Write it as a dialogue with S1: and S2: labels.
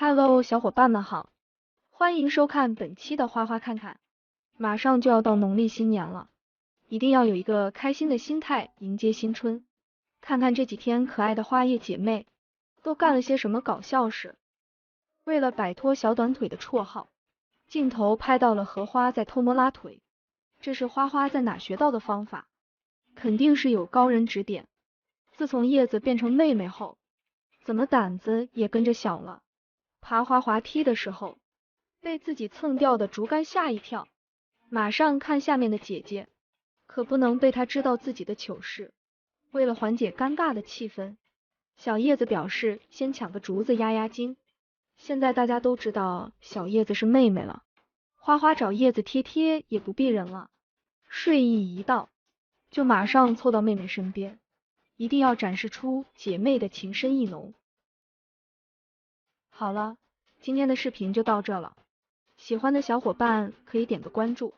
S1: Hello，小伙伴们好，欢迎收看本期的花花看看。马上就要到农历新年了，一定要有一个开心的心态迎接新春。看看这几天可爱的花叶姐妹都干了些什么搞笑事。为了摆脱小短腿的绰号，镜头拍到了荷花在偷摸拉腿，这是花花在哪学到的方法？肯定是有高人指点。自从叶子变成妹妹后，怎么胆子也跟着小了？爬滑梯的时候，被自己蹭掉的竹竿吓一跳，马上看下面的姐姐，可不能被她知道自己的糗事。为了缓解尴尬的气氛，小叶子表示先抢个竹子压压惊。现在大家都知道小叶子是妹妹了，花花找叶子贴贴也不避人了，睡意一到，就马上凑到妹妹身边，一定要展示出姐妹的情深意浓。好了，今天的视频就到这了，喜欢的小伙伴可以点个关注，